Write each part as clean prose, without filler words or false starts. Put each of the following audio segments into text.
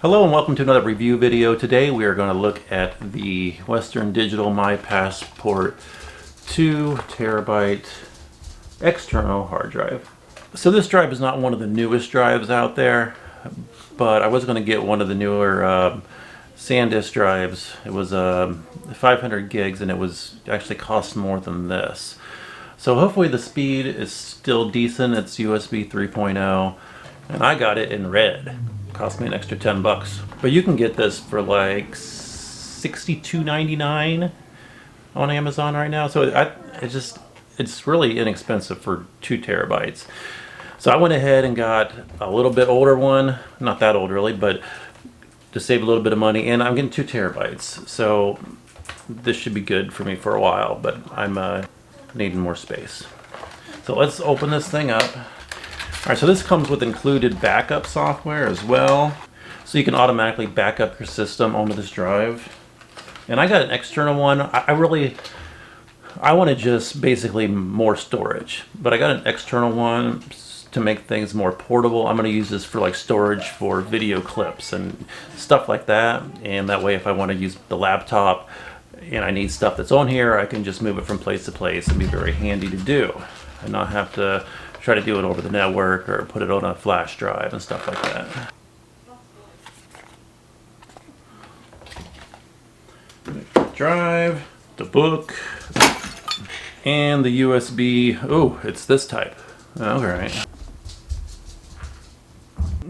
Hello and welcome to another review video. Today we are going to look at the Western Digital My Passport 2 terabyte external hard drive. So this drive is not one of the newest drives out there, but I was going to get one of the newer SanDisk drives. It was 500 gigs and it was actually cost more than this. So hopefully the speed is still decent. It's USB 3.0 and I got it in red. Cost me an extra 10 bucks. But you can get this for like $62.99 on Amazon right now. So it's really inexpensive for 2 terabytes. So I went ahead and got a little bit older one. Not that old really, but to save a little bit of money. And I'm getting 2 terabytes. So this should be good for me for a while, but I'm needing more space. So let's open this thing up. Alright, so this comes with included backup software as well. So you can automatically back up your system onto this drive. And I got an external one. I want to just basically more storage. But I got an external one to make things more portable. I'm going to use this for like storage for video clips and stuff like that. And that way if I want to use the laptop and I need stuff that's on here, I can just move it from place to place and be very handy to do. And not have to try to do it over the network or put it on a flash drive and stuff like that. Drive, the book, and the USB. Oh, it's this type. Alright.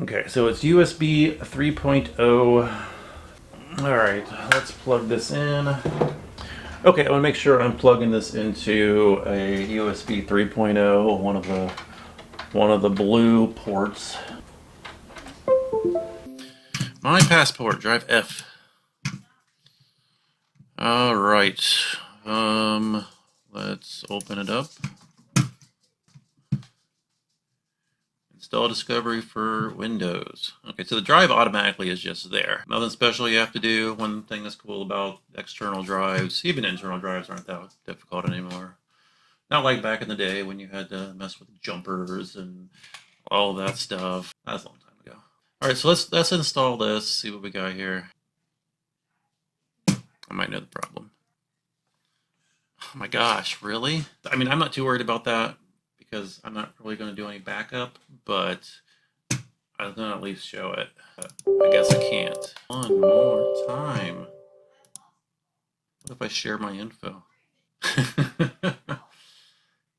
Okay, so it's USB 3.0. Alright, let's plug this in. Okay, I want to make sure I'm plugging this into a USB 3.0, one of the blue ports. My passport, drive F. All right, let's open it up. Install Discovery for Windows. Okay, so the drive automatically is just there. Nothing special you have to do. One thing that's cool about external drives, even internal drives aren't that difficult anymore. Not like back in the day when you had to mess with jumpers and all that stuff. That's a long time ago. All right, so let's install this, see what we got here. I might know the problem. Oh my gosh, really? I mean, I'm not too worried about that, because I'm not really going to do any backup, but I'm going to at least show it. I guess I can't. One more time. What if I share my info?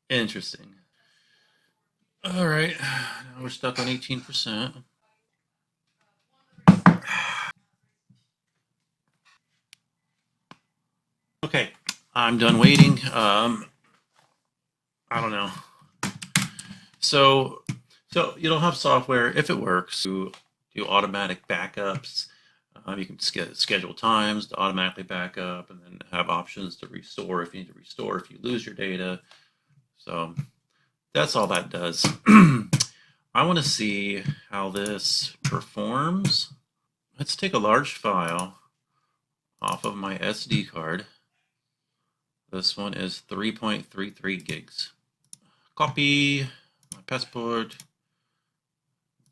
Interesting. All right, now we're stuck on 18%. Okay, I'm done waiting. I don't know. So you don't have software, if it works, to do automatic backups. You can schedule times to automatically back up and then have options to restore if you need to restore if you lose your data. So that's all that does. I want to see how this performs. Let's take a large file off of my SD card. This one is 3.33 gigs. Copy my passport,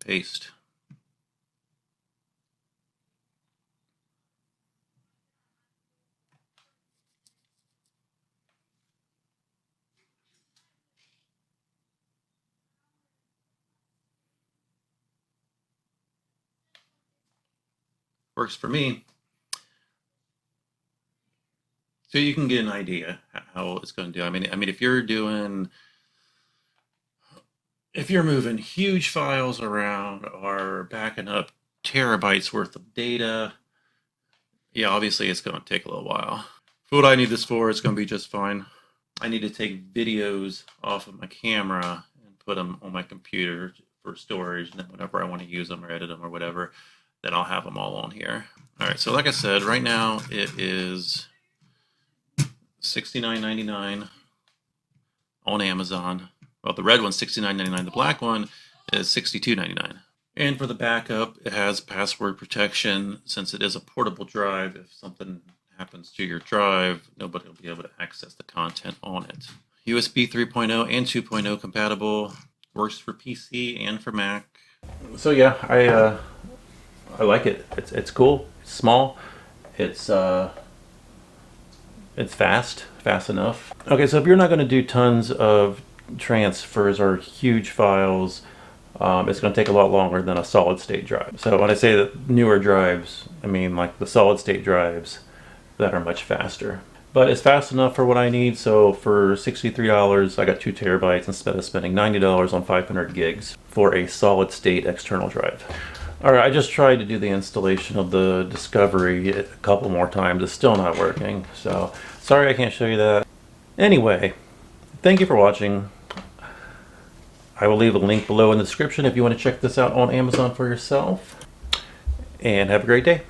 paste. Works for me. So you can get an idea how it's going to do. I mean, if you're moving huge files around or backing up terabytes worth of data, yeah, obviously it's going to take a little while. For what I need this for, it's going to be just fine. I need to take videos off of my camera and put them on my computer for storage, and then whenever I want to use them or edit them or whatever, then I'll have them all on here. All right, so like I said, right now it is $69.99 on Amazon. Well, the red one's $69.99. The black one is $62.99. And for the backup, it has password protection. Since it is a portable drive, if something happens to your drive, nobody will be able to access the content on it. USB 3.0 and 2.0 compatible. Works for PC and for Mac. So yeah, I like it. It's cool. It's small. It's fast enough. Okay, so if you're not going to do tons of transfers or huge files, it's going to take a lot longer than a solid state drive. So when I say that newer drives, I mean like the solid state drives that are much faster. But it's fast enough for what I need, so for $63 I got 2 terabytes instead of spending $90 on 500 gigs for a solid state external drive. Alright, I just tried to do the installation of the Discovery a couple more times. It's still not working, so sorry I can't show you that. Anyway, thank you for watching. I will leave a link below in the description if you want to check this out on Amazon for yourself. And have a great day.